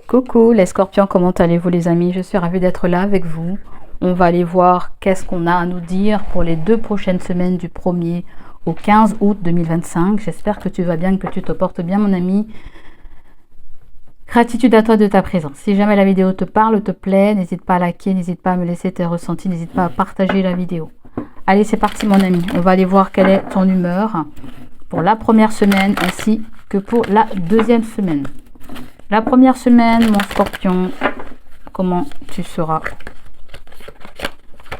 Coucou les scorpions, comment allez-vous les amis? Je suis ravie d'être là avec vous. On va aller voir qu'est-ce qu'on a à nous dire pour les 2 prochaines semaines du 1er au 15 août 2025. J'espère que tu vas bien, que tu te portes bien mon ami. Gratitude à toi de ta présence. Si jamais la vidéo te parle, te plaît, n'hésite pas à liker, n'hésite pas à me laisser tes ressentis, n'hésite pas à partager la vidéo. Allez, c'est parti mon ami. On va aller voir quelle est ton humeur pour la première semaine ainsi que pour la deuxième semaine. La première semaine, mon scorpion, comment tu seras?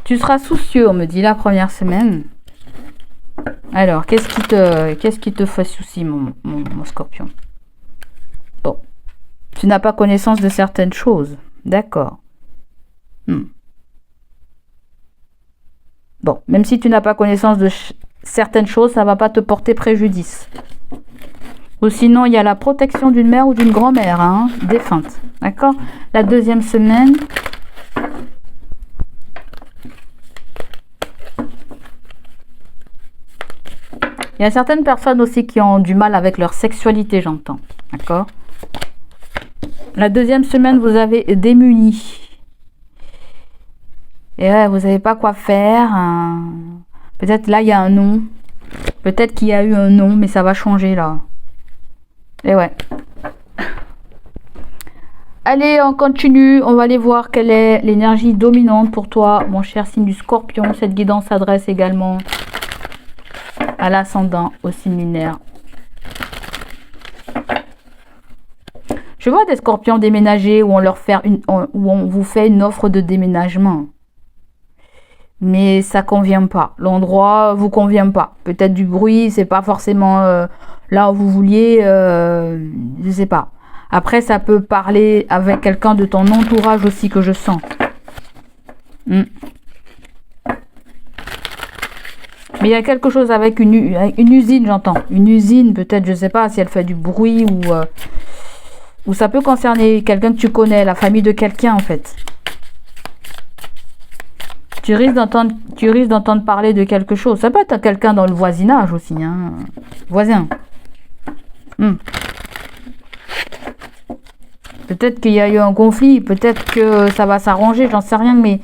Tu seras soucieux, on me dit, la première semaine. Alors, qu'est-ce qui te fait souci, mon scorpion? Bon, tu n'as pas connaissance de certaines choses. D'accord. Bon, même si tu n'as pas connaissance de certaines choses, ça ne va pas te porter préjudice. Ou sinon, il y a la protection d'une mère ou d'une grand-mère, hein, défunte. D'accord? La deuxième semaine. Il y a certaines personnes aussi qui ont du mal avec leur sexualité, j'entends. D'accord? La deuxième semaine, vous avez démuni. Et ouais, vous savez pas quoi faire. Hein. Peut-être là, il y a un non. Peut-être qu'il y a eu un non, mais ça va changer là. Et ouais. Allez, on continue. On va aller voir quelle est l'énergie dominante pour toi, mon cher signe du scorpion. Cette guidance s'adresse également à l'ascendant, au signe lunaire. Je vois des scorpions déménager où on vous fait une offre de déménagement. Mais ça convient pas. L'endroit vous convient pas. Peut-être du bruit, c'est pas forcément là où vous vouliez, je sais pas. Après, ça peut parler avec quelqu'un de ton entourage aussi que je sens. Mais il y a quelque chose avec une usine, j'entends. Une usine, peut-être, je sais pas si elle fait du bruit ou ça peut concerner quelqu'un que tu connais, la famille de quelqu'un en fait. Tu risques d'entendre parler de quelque chose. Ça peut être quelqu'un dans le voisinage aussi, hein. Voisin. Peut-être qu'il y a eu un conflit, peut-être que ça va s'arranger, j'en sais rien, mais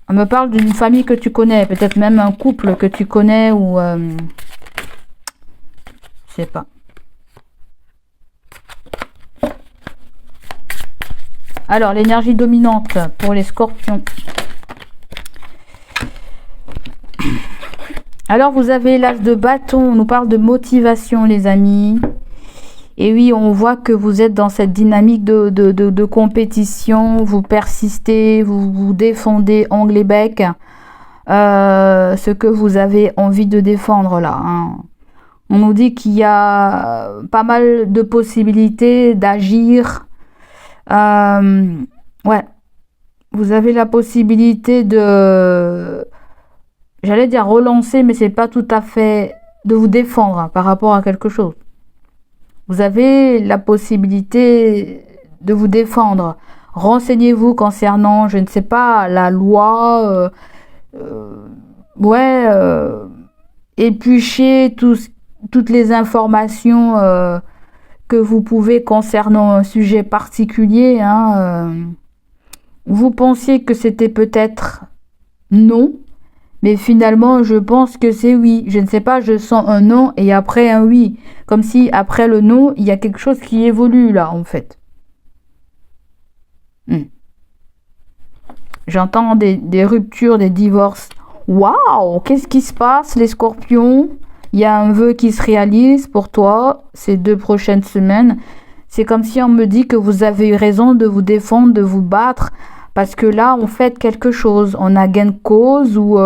on me parle d'une famille que tu connais, peut-être même un couple que tu connais ou je sais pas. Alors, l'énergie dominante pour les scorpions. Alors, vous avez l'âge de bâton. On nous parle de motivation, les amis. Et oui, on voit que vous êtes dans cette dynamique de compétition. Vous persistez, vous défendez ongles et bec. Ce que vous avez envie de défendre là. Hein. On nous dit qu'il y a pas mal de possibilités d'agir. Ouais. Vous avez la possibilité de... J'allais dire relancer, mais c'est pas tout à fait de vous défendre par rapport à quelque chose. Vous avez la possibilité de vous défendre. Renseignez-vous concernant, je ne sais pas, la loi. Épluchez toutes les informations que vous pouvez concernant un sujet particulier. Hein, vous pensiez que c'était peut-être non. Mais finalement, je pense que c'est oui. Je ne sais pas, je sens un non et après un oui. Comme si après le non, il y a quelque chose qui évolue là, en fait. J'entends des ruptures, des divorces. Waouh! Qu'est-ce qui se passe, les scorpions? Il y a un vœu qui se réalise pour toi ces 2 prochaines semaines. C'est comme si on me dit que vous avez eu raison de vous défendre, de vous battre. Parce que là, on fait quelque chose. On a gain de cause ou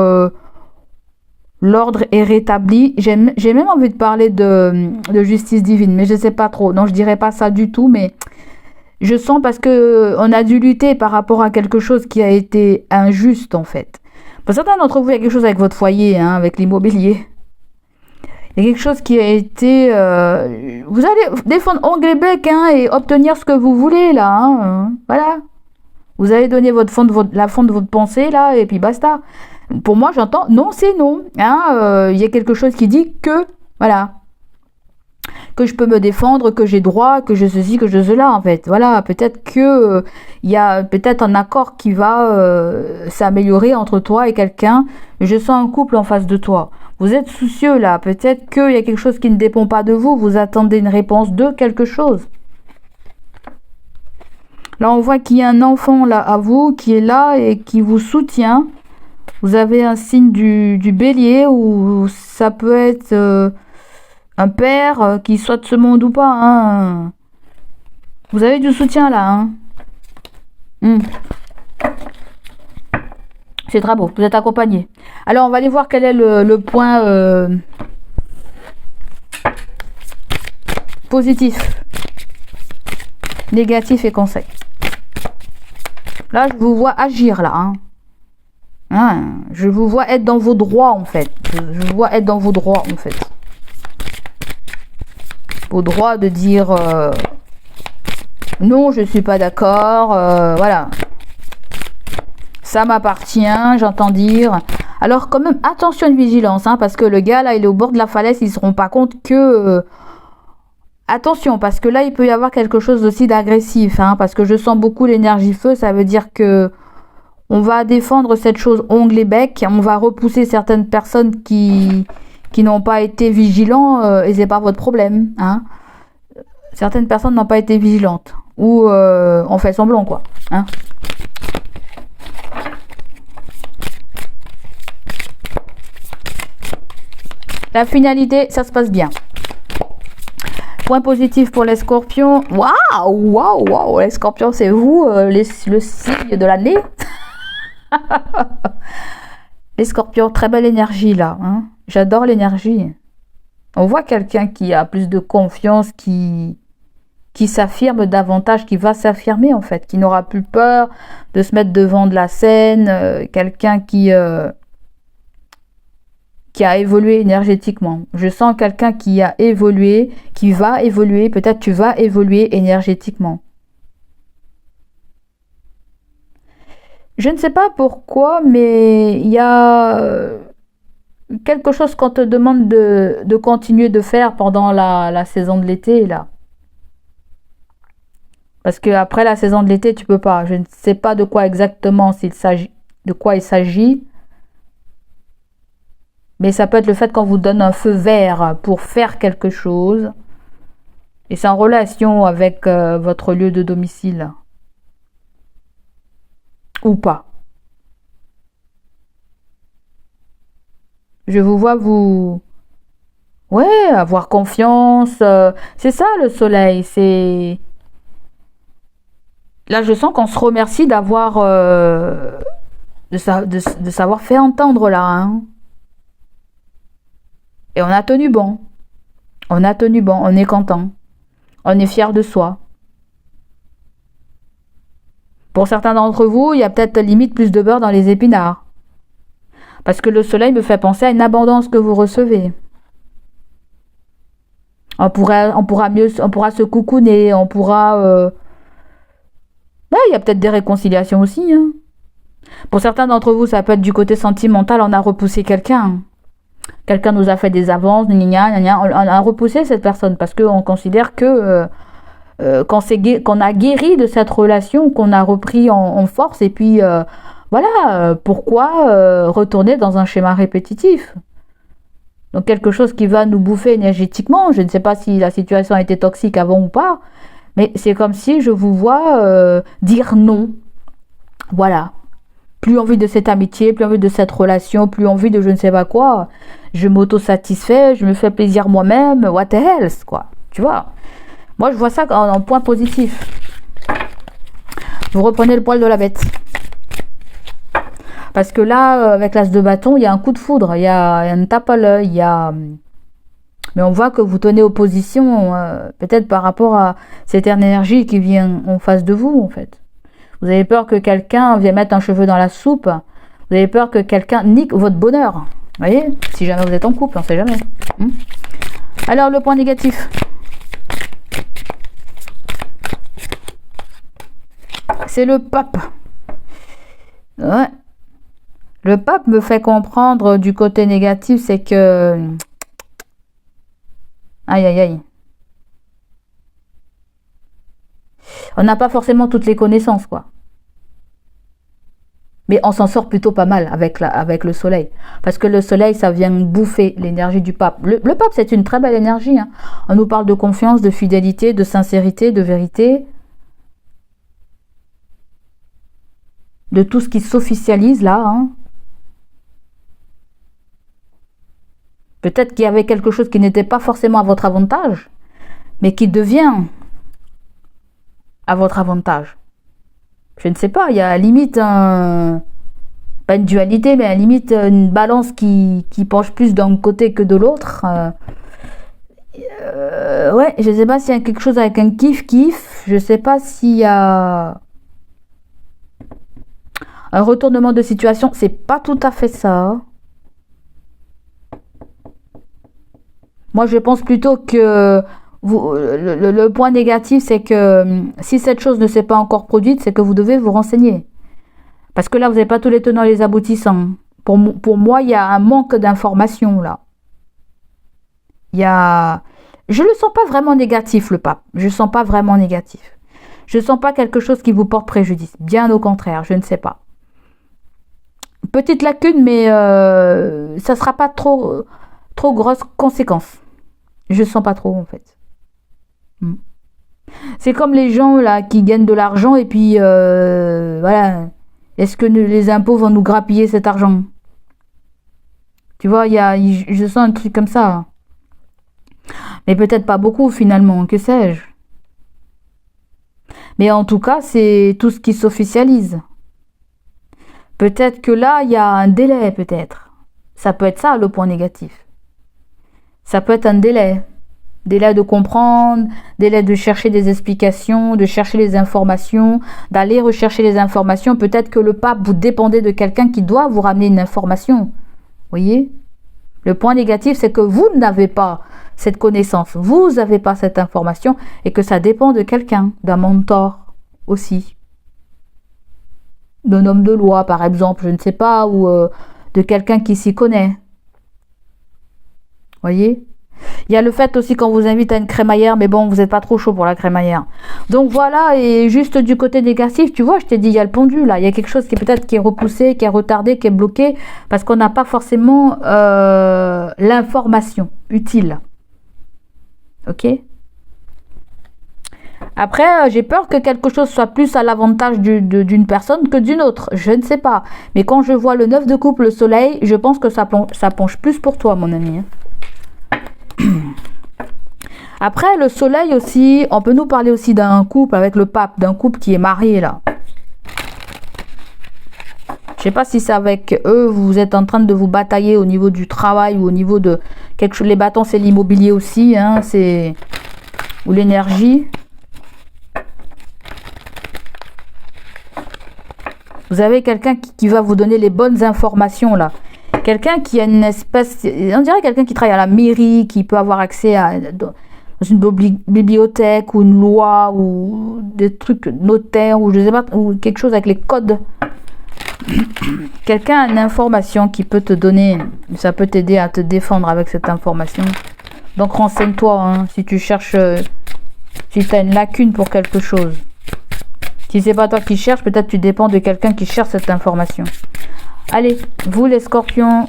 l'ordre est rétabli. J'ai même envie de parler de justice divine, mais je ne sais pas trop. Non, je ne dirais pas ça du tout, mais je sens parce que on a dû lutter par rapport à quelque chose qui a été injuste, en fait. Pour certains d'entre vous, il y a quelque chose avec votre foyer, hein, avec l'immobilier. Il y a quelque chose qui a été... vous allez défendre ongles et bec hein, et obtenir ce que vous voulez, là. Hein, voilà. Vous avez donné la fond de votre pensée, là, et puis basta. Pour moi, j'entends non, c'est non. Hein, y a quelque chose qui dit que, voilà. que je peux me défendre, que j'ai droit, que je ceci, que je cela, en fait. Voilà, peut-être que il y a peut-être un accord qui va s'améliorer entre toi et quelqu'un. Je sens un couple en face de toi. Vous êtes soucieux là, peut-être qu'il y a quelque chose qui ne dépend pas de vous. Vous attendez une réponse de quelque chose. Là, on voit qu'il y a un enfant là à vous qui est là et qui vous soutient. Vous avez un signe du bélier ou ça peut être un père qui soit de ce monde ou pas. Hein. Vous avez du soutien là. Hein. C'est très beau, vous êtes accompagné. Alors, on va aller voir quel est le point positif, négatif et conseil. Là, je vous vois agir là. Je vous vois être dans vos droits en fait. Je vous vois être dans vos droits en fait. Vos droits de dire non, je suis pas d'accord. Voilà. Ça m'appartient, j'entends dire. Alors quand même, attention de vigilance, parce que le gars là, il est au bord de la falaise, ils ne se rendent pas compte que... attention, parce que là, il peut y avoir quelque chose aussi d'agressif, parce que je sens beaucoup l'énergie feu, ça veut dire que on va défendre cette chose ongle et bec, on va repousser certaines personnes qui n'ont pas été vigilants, et c'est pas votre problème, Certaines personnes n'ont pas été vigilantes, ou on fait semblant, quoi, La finalité, ça se passe bien. Point positif pour les scorpions. Waouh, les scorpions, c'est vous, le signe de l'année. Les scorpions, très belle énergie là. J'adore l'énergie. On voit quelqu'un qui a plus de confiance, qui s'affirme davantage, qui va s'affirmer en fait, qui n'aura plus peur de se mettre devant de la scène. Quelqu'un qui a évolué énergétiquement. Je sens quelqu'un qui a évolué, qui va évoluer. Peut-être tu vas évoluer énergétiquement. Je ne sais pas pourquoi, mais il y a quelque chose qu'on te demande de continuer de faire pendant la saison de l'été, là. Parce qu'après la saison de l'été, tu peux pas. Je ne sais pas de quoi exactement de quoi il s'agit. Mais ça peut être le fait qu'on vous donne un feu vert pour faire quelque chose. Et c'est en relation avec votre lieu de domicile. Ou pas. Je vous vois Ouais, avoir confiance. C'est ça le soleil. Là, je sens qu'on se remercie d'avoir... de savoir fait entendre là, Et on a tenu bon. On a tenu bon. On est content. On est fier de soi. Pour certains d'entre vous, il y a peut-être limite plus de beurre dans les épinards. Parce que le soleil me fait penser à une abondance que vous recevez. On pourra se coucouner. On pourra... il y a peut-être des réconciliations aussi. Pour certains d'entre vous, ça peut être du côté sentimental. On a repoussé quelqu'un. Quelqu'un nous a fait des avances, on a repoussé cette personne parce qu'on considère que qu'on a guéri de cette relation, qu'on a repris en force et puis pourquoi retourner dans un schéma répétitif? Donc quelque chose qui va nous bouffer énergétiquement. Je ne sais pas si la situation a été toxique avant ou pas, mais c'est comme si je vous vois dire non. Voilà. Plus envie de cette amitié, plus envie de cette relation, plus envie de je ne sais pas quoi. Je m'auto-satisfais, je me fais plaisir moi-même, what else, quoi. Tu vois? Moi, je vois ça en point positif. Vous reprenez le poil de la bête. Parce que là, avec l'as de bâton, il y a un coup de foudre, il y a une tape à l'œil, mais on voit que vous tenez opposition, peut-être par rapport à cette énergie qui vient en face de vous, en fait. Vous avez peur que quelqu'un vienne mettre un cheveu dans la soupe. Vous avez peur que quelqu'un nique votre bonheur. Vous voyez? Si jamais vous êtes en couple, on ne sait jamais. Alors, le point négatif. C'est le pape. Ouais. Le pape me fait comprendre du côté négatif, c'est que... Aïe, aïe, aïe. On n'a pas forcément toutes les connaissances, quoi. Mais on s'en sort plutôt pas mal avec le soleil. Parce que le soleil, ça vient bouffer l'énergie du pape. Le pape, c'est une très belle énergie. Hein. On nous parle de confiance, de fidélité, de sincérité, de vérité. De tout ce qui s'officialise là. Hein. Peut-être qu'il y avait quelque chose qui n'était pas forcément à votre avantage, mais qui devient à votre avantage. Je ne sais pas, il y a à la limite pas une dualité, mais à la limite une balance qui penche plus d'un côté que de l'autre. Ouais, je ne sais pas s'il y a quelque chose avec un kiff-kiff. Je ne sais pas s'il y a un retournement de situation. C'est pas tout à fait ça. Moi, je pense plutôt que le point négatif, c'est que si cette chose ne s'est pas encore produite, c'est que vous devez vous renseigner. Parce que là, vous n'avez pas tous les tenants et les aboutissants. Pour moi, il y a un manque d'informations, là. Je ne le sens pas vraiment négatif, le pape. Je ne le sens pas vraiment négatif. Je ne sens pas quelque chose qui vous porte préjudice. Bien au contraire, je ne sais pas. Petite lacune, mais ça ne sera pas trop grosse conséquence. Je ne sens pas trop, en fait. C'est comme les gens là qui gagnent de l'argent et puis voilà. Est-ce que les impôts vont nous grappiller cet argent? Tu vois, je sens un truc comme ça. Mais peut-être pas beaucoup finalement, que sais-je. Mais en tout cas, c'est tout ce qui s'officialise. Peut-être que là, il y a un délai, peut-être. Ça peut être ça, le point négatif. Ça peut être un délai. Délai de comprendre, délai de chercher des explications, de chercher les informations, d'aller rechercher les informations. Peut-être que le pape, vous dépendez de quelqu'un qui doit vous ramener une information. Vous voyez? Le point négatif, c'est que vous n'avez pas cette connaissance, vous n'avez pas cette information et que ça dépend de quelqu'un, d'un mentor aussi. D'un homme de loi, par exemple, je ne sais pas, ou de quelqu'un qui s'y connaît. Vous voyez? Il y a le fait aussi qu'on vous invite à une crémaillère, mais bon, vous n'êtes pas trop chaud pour la crémaillère. Donc voilà, et juste du côté négatif, tu vois, je t'ai dit, il y a le pendu là, il y a quelque chose qui peut-être qui est repoussé, qui est retardé, qui est bloqué, parce qu'on n'a pas forcément l'information utile. Ok? Après, j'ai peur que quelque chose soit plus à l'avantage d'une personne que d'une autre. Je ne sais pas. Mais quand je vois le 9 de coupe, le soleil, je pense que ça penche plus pour toi, mon ami. Après, le soleil aussi, on peut nous parler aussi d'un couple avec le pape, d'un couple qui est marié là. Je sais pas si c'est avec eux, vous êtes en train de vous batailler au niveau du travail ou au niveau de quelque chose. Les bâtons, c'est l'immobilier aussi, hein, ou l'énergie. Vous avez quelqu'un qui va vous donner les bonnes informations là. Quelqu'un qui a une espèce, on dirait quelqu'un qui travaille à la mairie, qui peut avoir accès à dans une bibliothèque ou une loi ou des trucs notaires ou je sais pas, ou quelque chose avec les codes. Quelqu'un a une information qui peut te donner, ça peut t'aider à te défendre avec cette information. Donc renseigne-toi, hein, si tu cherches, si tu as une lacune pour quelque chose. Si c'est pas toi qui cherches, peut-être tu dépends de quelqu'un qui cherche cette information. Allez, vous les scorpions,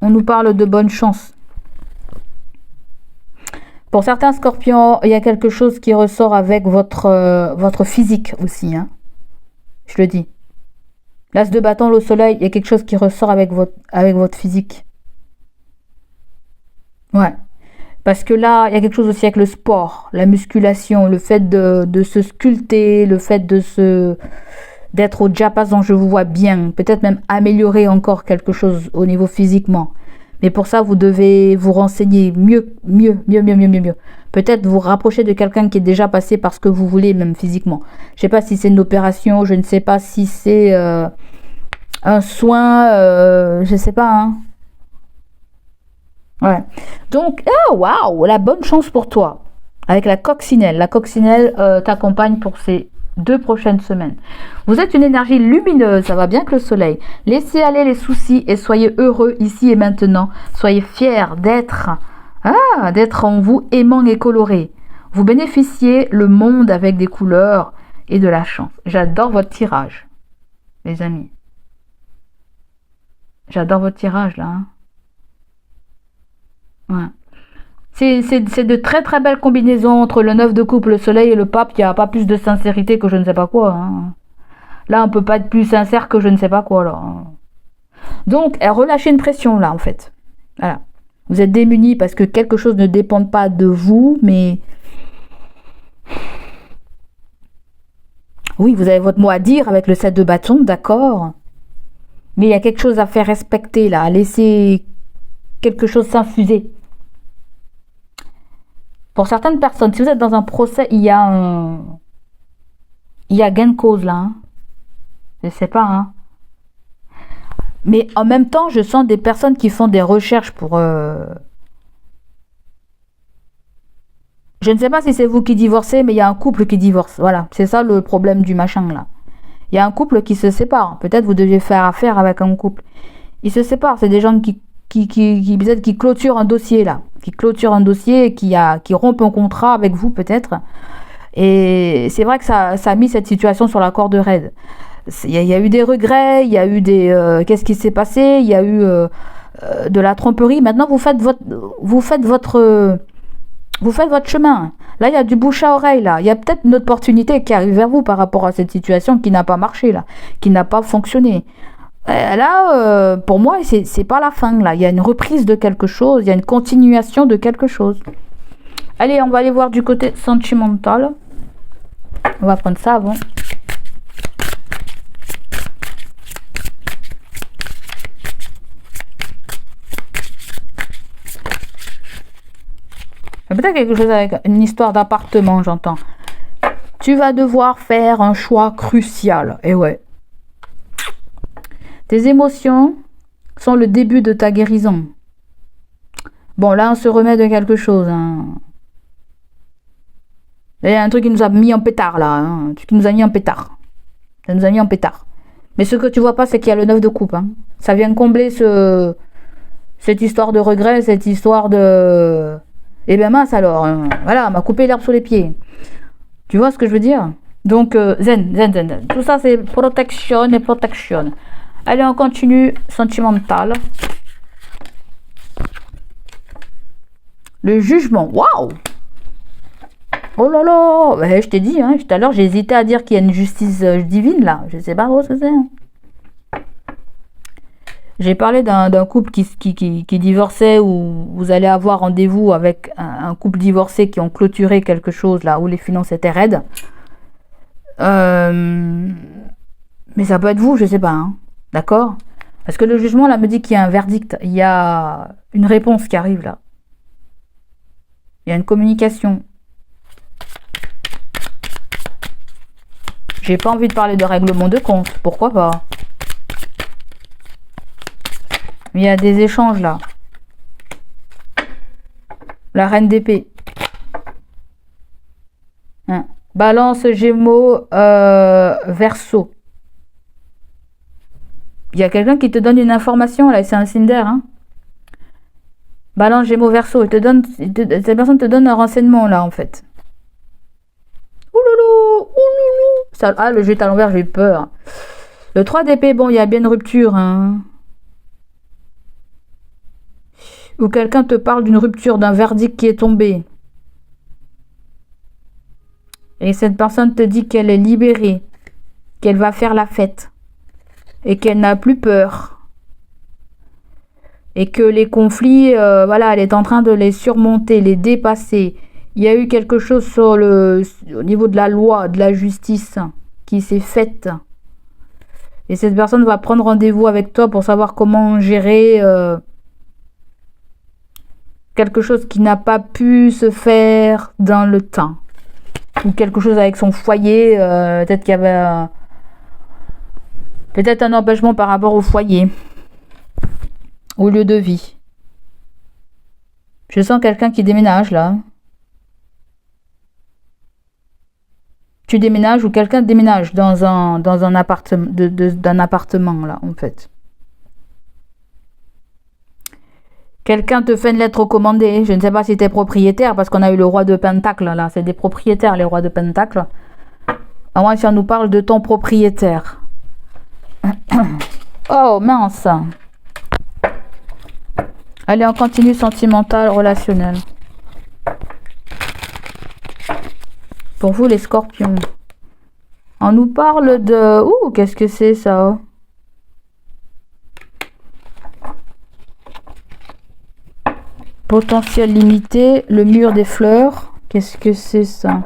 on nous parle de bonne chance. Pour certains scorpions, il y a quelque chose qui ressort avec votre physique aussi. Hein. Je le dis. L'as de bâton, le soleil, il y a quelque chose qui ressort avec votre physique. Ouais. Parce que là, il y a quelque chose aussi avec le sport, la musculation, le fait de se sculpter, le fait d'être au diapason, je vous vois bien. Peut-être même améliorer encore quelque chose au niveau physiquement. Mais pour ça, vous devez vous renseigner mieux. Peut-être vous rapprocher de quelqu'un qui est déjà passé par ce que vous voulez, même physiquement. Je ne sais pas si c'est une opération, je ne sais pas si c'est un soin, je ne sais pas. Hein. Ouais. Donc, waouh, la bonne chance pour toi. Avec la coccinelle. La coccinelle t'accompagne pour ces 2 prochaines semaines. Vous êtes une énergie lumineuse, ça va bien que le soleil. Laissez aller les soucis et soyez heureux ici et maintenant. Soyez fiers d'être en vous aimant et coloré. Vous bénéficiez le monde avec des couleurs et de la chance. J'adore votre tirage, les amis. J'adore votre tirage, là. Hein. Ouais. C'est de très très belles combinaisons entre le 9 de coupe, le soleil et le pape. Il n'y a pas plus de sincérité que je ne sais pas quoi. Hein. Là, on peut pas être plus sincère que je ne sais pas quoi, là. Donc, relâchez une pression, là, en fait. Voilà. Vous êtes démunis parce que quelque chose ne dépend pas de vous, mais... Oui, vous avez votre mot à dire avec le 7 de bâton, d'accord. Mais il y a quelque chose à faire respecter, là. À laisser quelque chose s'infuser. Pour certaines personnes, si vous êtes dans un procès, il y a gain de cause, là. Hein. Je sais pas, hein. Mais en même temps, je sens des personnes qui font des recherches pour... Je ne sais pas si c'est vous qui divorcez, mais il y a un couple qui divorce. Voilà, c'est ça le problème du machin, là. Il y a un couple qui se sépare. Peut-être vous deviez faire affaire avec un couple. Ils se séparent. C'est des gens qui peut-être qui clôturent un dossier, là. Qui clôturent un dossier, qui rompent un contrat avec vous, peut-être. Et c'est vrai que ça a mis cette situation sur la corde raide. Il y a eu des regrets, il y a eu des... qu'est-ce qui s'est passé? Il y a eu de la tromperie. Maintenant, vous faites votre chemin. Là, il y a du bouche à oreille, là. Il y a peut-être une opportunité qui arrive vers vous par rapport à cette situation qui n'a pas marché, là. Qui n'a pas fonctionné. Là, pour moi, c'est pas la fin, là. Il y a une reprise de quelque chose, il y a une continuation de quelque chose. Allez, on va aller voir du côté sentimental. On va prendre ça avant. Peut-être quelque chose avec une histoire d'appartement, j'entends. Tu vas devoir faire un choix crucial. Et ouais. Tes émotions sont le début de ta guérison. Bon, là, on se remet de quelque chose. Hein. Il y a un truc qui nous a mis en pétard, là. Hein. Un truc qui nous a mis en pétard. Ça nous a mis en pétard. Mais ce que tu vois pas, c'est qu'il y a le 9 de coupe. Hein. Ça vient combler cette histoire de regret, cette histoire de... Eh bien mince alors, hein. Voilà, on m'a coupé l'herbe sous les pieds. Tu vois ce que je veux dire? Donc, zen. Tout ça, c'est protection et protection. Allez, on continue. Sentimental. Le jugement. Waouh! Oh là là! Ouais, je t'ai dit, hein, tout à l'heure, j'ai hésité à dire qu'il y a une justice divine, là. Je sais pas trop ce que c'est. Hein. J'ai parlé d'un couple qui divorçait, où vous allez avoir rendez-vous avec un couple divorcé qui ont clôturé quelque chose là où les finances étaient raides. Mais ça peut être vous, je sais pas. Hein. D'accord? Parce que le jugement là me dit qu'il y a un verdict, il y a une réponse qui arrive là. Il y a une communication. J'ai pas envie de parler de règlement de compte, pourquoi pas? Il y a des échanges là. La reine d'épée. Hein. Balance, Gémeaux, Verseau. Il y a quelqu'un qui te donne une information là, c'est un signe d'air. Hein. Balance, Gémeaux, Verseau. Cette personne te donne un renseignement là en fait. Ouloulou, ouloulou. Ah, le jeu à l'envers, j'ai eu peur. Le 3 d'épée, bon, il y a bien une rupture. Hein. Ou quelqu'un te parle d'une rupture, d'un verdict qui est tombé. Et cette personne te dit qu'elle est libérée, qu'elle va faire la fête, et qu'elle n'a plus peur. Et que les conflits, voilà, elle est en train de les surmonter, les dépasser. Il y a eu quelque chose au niveau de la loi, de la justice, qui s'est faite. Et cette personne va prendre rendez-vous avec toi pour savoir comment gérer... quelque chose qui n'a pas pu se faire dans le temps. Ou quelque chose avec son foyer. Peut-être qu'il y avait peut-être un empêchement par rapport au foyer. Au lieu de vie. Je sens quelqu'un qui déménage là. Tu déménages ou quelqu'un déménage dans un appartement, d'un appartement là en fait. Quelqu'un te fait une lettre recommandée. Je ne sais pas si tu es propriétaire, parce qu'on a eu le roi de Pentacle, là. C'est des propriétaires, les rois de Pentacle. À moins si on nous parle de ton propriétaire. Oh, mince. Allez, on continue sentimental, relationnel. Pour vous, les scorpions. On nous parle de... Ouh, qu'est-ce que c'est ça? Potentiel limité, le mur des fleurs. Qu'est-ce que c'est ça?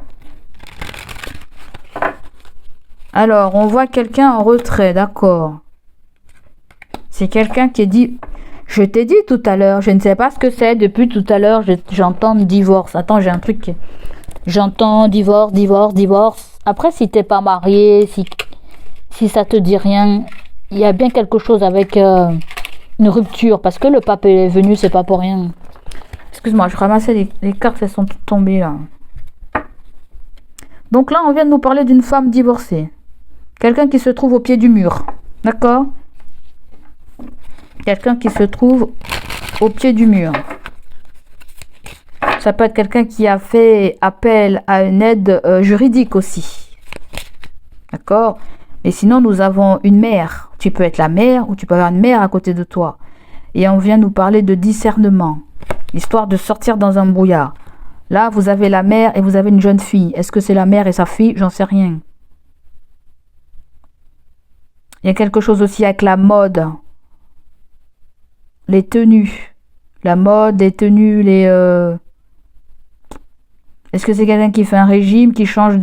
Alors, on voit quelqu'un en retrait, d'accord. C'est quelqu'un qui est dit... Je t'ai dit tout à l'heure, je ne sais pas ce que c'est. Depuis tout à l'heure, j'entends divorce. Attends, j'ai un truc. J'entends divorce, divorce, divorce. Après, si t'es pas marié, si ça te dit rien, il y a bien quelque chose avec une rupture. Parce que le pape est venu, c'est pas pour rien. Excuse-moi, je ramassais les cartes, elles sont toutes tombées là. Donc là, on vient de nous parler d'une femme divorcée. Quelqu'un qui se trouve au pied du mur. D'accord? Quelqu'un qui se trouve au pied du mur. Ça peut être quelqu'un qui a fait appel à une aide juridique aussi. D'accord? Et sinon, nous avons une mère. Tu peux être la mère ou tu peux avoir une mère à côté de toi. Et on vient nous parler de discernement. Histoire de sortir dans un brouillard. Là, vous avez la mère et vous avez une jeune fille. Est-ce que c'est la mère et sa fille? J'en sais rien. Il y a quelque chose aussi avec la mode. Les tenues. La mode, les tenues, les... Est-ce que c'est quelqu'un qui fait un régime, qui change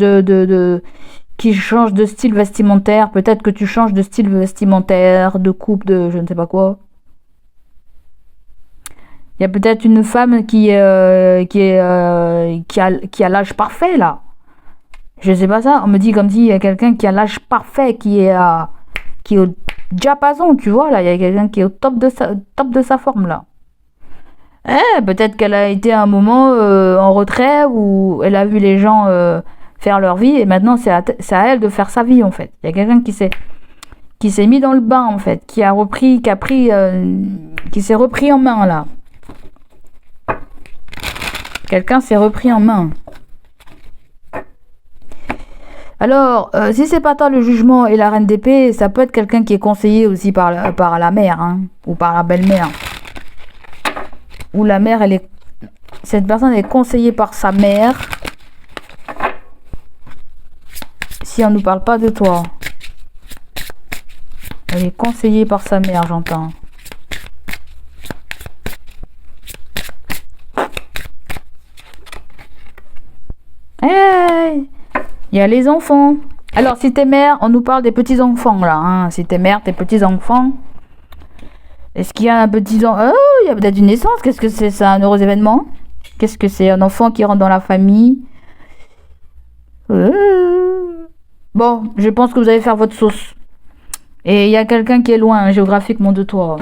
qui change de style vestimentaire? Peut-être que tu changes de style vestimentaire, de coupe, de je ne sais pas quoi. Il y a peut-être une femme qui a l'âge parfait là. Je sais pas ça. On me dit comme s'il y a quelqu'un qui a l'âge parfait, qui est au diapason, tu vois là. Il y a quelqu'un qui est au top de sa forme là. Peut-être qu'elle a été un moment en retrait où elle a vu les gens faire leur vie et maintenant c'est à elle de faire sa vie en fait. Il y a quelqu'un qui s'est mis dans le bain en fait, qui s'est repris en main là. Quelqu'un s'est repris en main. Alors, si c'est pas tant le jugement et la reine d'épée, ça peut être quelqu'un qui est conseillé aussi par la mère, hein, ou par la belle-mère. Ou la mère, cette personne est conseillée par sa mère. Si on ne nous parle pas de toi. Elle est conseillée par sa mère, j'entends. Hey, il y a les enfants. Alors, si t'es mère, on nous parle des petits-enfants, là. Hein. Si t'es mère, tes petits-enfants. Est-ce qu'il y a un petit-enfant? Oh, il y a peut-être une naissance. Qu'est-ce que c'est ça? Un heureux événement? Qu'est-ce que c'est? Un enfant qui rentre dans la famille? Bon, je pense que vous allez faire votre sauce. Et il y a quelqu'un qui est loin, hein, géographiquement de toi.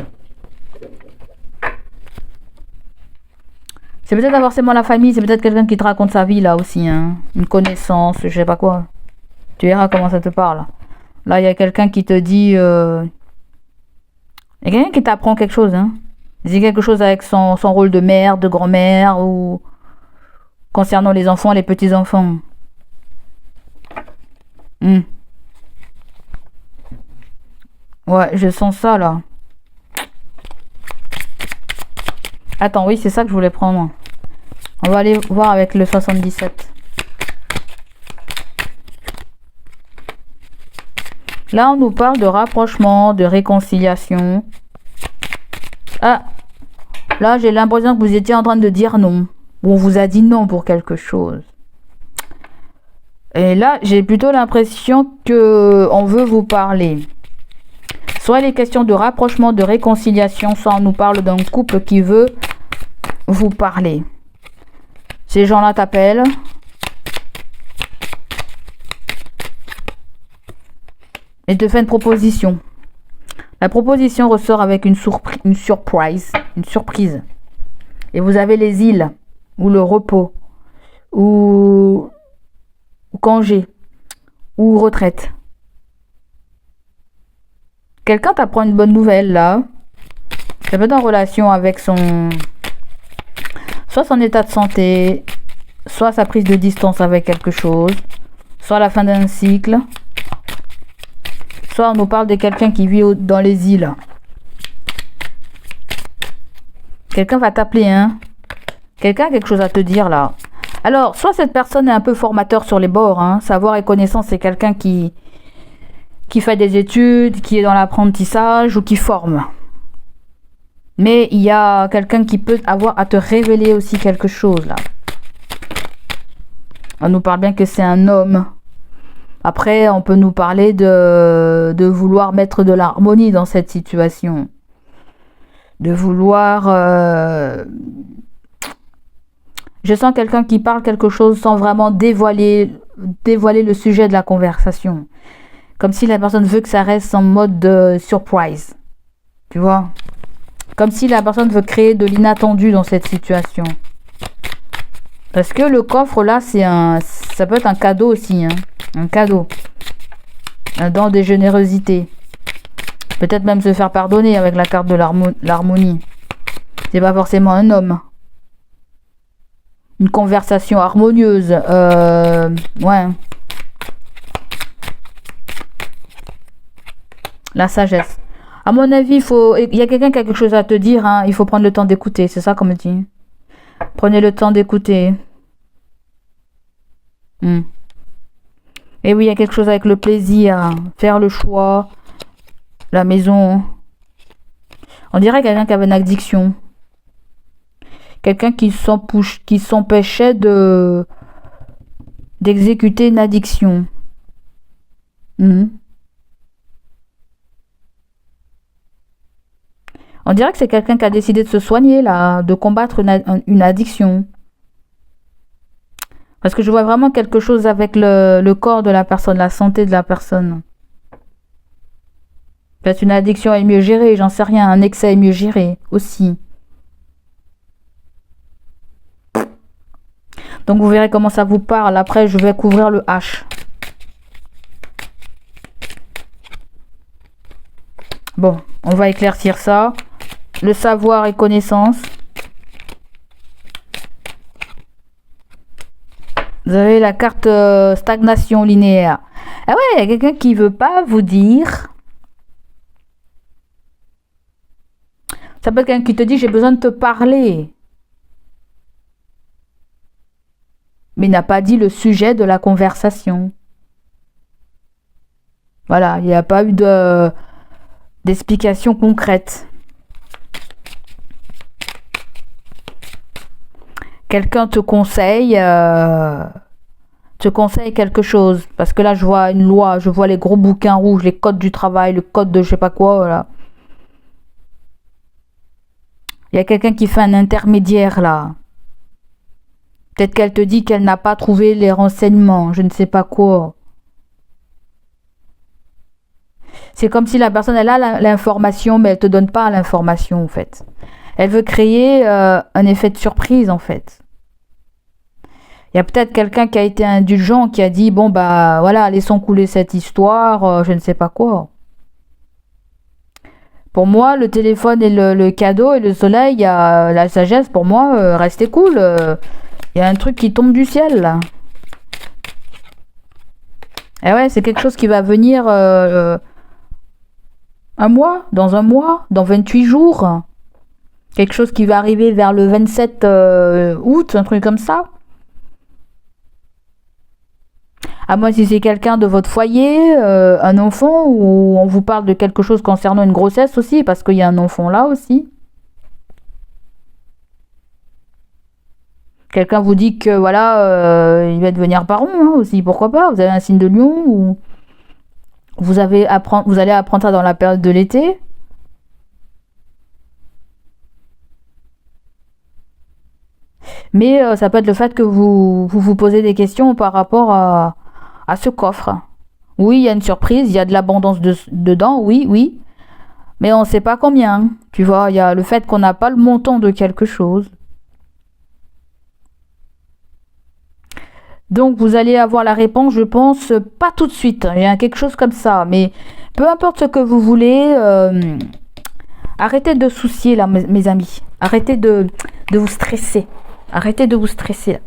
C'est peut-être pas forcément la famille, c'est peut-être quelqu'un qui te raconte sa vie là aussi, hein. Une connaissance, je sais pas quoi. Tu verras comment ça te parle. Là, il y a quelqu'un qui te dit... Il y a quelqu'un qui t'apprend quelque chose, hein. C'est quelque chose avec son rôle de mère, de grand-mère, ou concernant les enfants, les petits-enfants. Ouais, je sens ça là. Attends, oui, c'est ça que je voulais prendre. On va aller voir avec le 77. Là, on nous parle de rapprochement, de réconciliation. Ah, là, j'ai l'impression que vous étiez en train de dire non. Ou on vous a dit non pour quelque chose. Et là, j'ai plutôt l'impression que on veut vous parler. Soit les questions de rapprochement, de réconciliation, soit on nous parle d'un couple qui veut vous parler. Ces gens-là t'appellent. Et te fait une proposition. La proposition ressort avec une surprise. Et vous avez les îles, ou le repos, ou congé, ou retraite. Quelqu'un t'apprend une bonne nouvelle là. Ça peut être en relation avec soit son état de santé, soit sa prise de distance avec quelque chose, soit la fin d'un cycle, soit on nous parle de quelqu'un qui vit dans les îles. Quelqu'un va t'appeler, hein. Quelqu'un a quelque chose à te dire là. Alors, soit cette personne est un peu formateur sur les bords, hein. Savoir et connaissance, c'est quelqu'un qui fait des études, qui est dans l'apprentissage ou qui forme. Mais il y a quelqu'un qui peut avoir à te révéler aussi quelque chose là. On nous parle bien que c'est un homme. Après, on peut nous parler de vouloir mettre de l'harmonie dans cette situation. De vouloir... Je sens quelqu'un qui parle quelque chose sans vraiment dévoiler le sujet de la conversation. Comme si la personne veut que ça reste en mode de surprise. Tu vois? Comme si la personne veut créer de l'inattendu dans cette situation. Parce que le coffre là, ça peut être un cadeau aussi. Hein. Un cadeau. Un don de générosité. Peut-être même se faire pardonner avec la carte de l'harmonie. C'est pas forcément un homme. Une conversation harmonieuse. Ouais. La sagesse. À mon avis, il y a quelqu'un qui a quelque chose à te dire. Hein. Il faut prendre le temps d'écouter. C'est ça qu'on me dit. Prenez le temps d'écouter. Et oui, il y a quelque chose avec le plaisir. Faire le choix. La maison. On dirait quelqu'un qui avait une addiction. Quelqu'un qui s'empêchait d'exécuter une addiction. On dirait que c'est quelqu'un qui a décidé de se soigner, là, de combattre une addiction. Parce que je vois vraiment quelque chose avec le corps de la personne, la santé de la personne. Peut-être une addiction est mieux gérée, j'en sais rien. Un excès est mieux géré aussi. Donc vous verrez comment ça vous parle. Après, je vais couvrir le H. Bon, on va éclaircir ça. Le savoir et connaissance. Vous avez la carte stagnation linéaire. Ah ouais, il y a quelqu'un qui veut pas vous dire. Ça peut être quelqu'un qui te dit j'ai besoin de te parler. Mais il n'a pas dit le sujet de la conversation. Voilà, il n'y a pas eu d'explication concrète. Quelqu'un te conseille quelque chose. Parce que là, je vois une loi, je vois les gros bouquins rouges, les codes du travail, le code de je sais pas quoi. Voilà. Il y a quelqu'un qui fait un intermédiaire là. Peut-être qu'elle te dit qu'elle n'a pas trouvé les renseignements, je ne sais pas quoi. C'est comme si la personne, elle a l'information, mais elle ne te donne pas l'information, en fait. Elle veut créer un effet de surprise, en fait. Il y a peut-être quelqu'un qui a été indulgent, qui a dit, bon, bah, voilà, laissons couler cette histoire, je ne sais pas quoi. Pour moi, le téléphone et le cadeau et le soleil, il y a la sagesse, pour moi, restez cool. Il y a un truc qui tombe du ciel, là. Et ouais, c'est quelque chose qui va venir dans un mois, dans 28 jours. Quelque chose qui va arriver vers le 27 août, un truc comme ça. À moins si c'est quelqu'un de votre foyer, un enfant, ou on vous parle de quelque chose concernant une grossesse aussi, parce qu'il y a un enfant là aussi. Quelqu'un vous dit que voilà, il va devenir parent hein, aussi, pourquoi pas. Vous avez un signe de lion, ou vous allez apprendre ça dans la période de l'été. Mais ça peut être le fait que vous posez des questions par rapport à ce coffre. Oui, il y a une surprise, il y a de l'abondance dedans, oui. Mais on ne sait pas combien. Tu vois, il y a le fait qu'on n'a pas le montant de quelque chose. Donc vous allez avoir la réponse, je pense, pas tout de suite. Il y a quelque chose comme ça. Mais peu importe ce que vous voulez, arrêtez de soucier là, mes amis. Arrêtez de vous stresser. Arrêtez de vous stresser.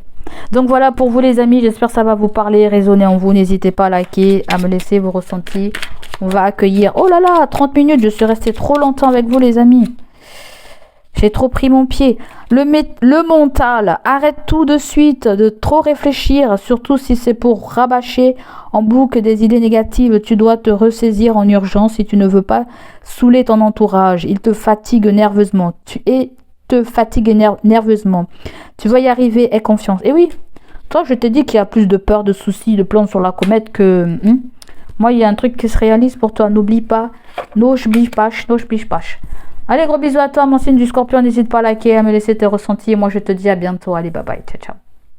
Donc voilà pour vous les amis, j'espère que ça va vous parler, résonner en vous. N'hésitez pas à liker, à me laisser vos ressentis. On va accueillir, oh là là, 30 minutes, je suis restée trop longtemps avec vous les amis. J'ai trop pris mon pied. Le mental, arrête tout de suite de trop réfléchir, surtout si c'est pour rabâcher en boucle des idées négatives. Tu dois te ressaisir en urgence si tu ne veux pas saouler ton entourage. Il te fatigue nerveusement. Nerveusement. Tu vas y arriver, aie confiance. Et oui, toi je t'ai dit qu'il y a plus de peur, de soucis, de plans sur la comète que... Moi, il y a un truc qui se réalise pour toi. N'oublie pas. N'oublie pas. Allez, gros bisous à toi, mon signe du scorpion. N'hésite pas à liker, à me laisser tes ressentis. Et moi, je te dis à bientôt. Allez, bye bye. Ciao, ciao.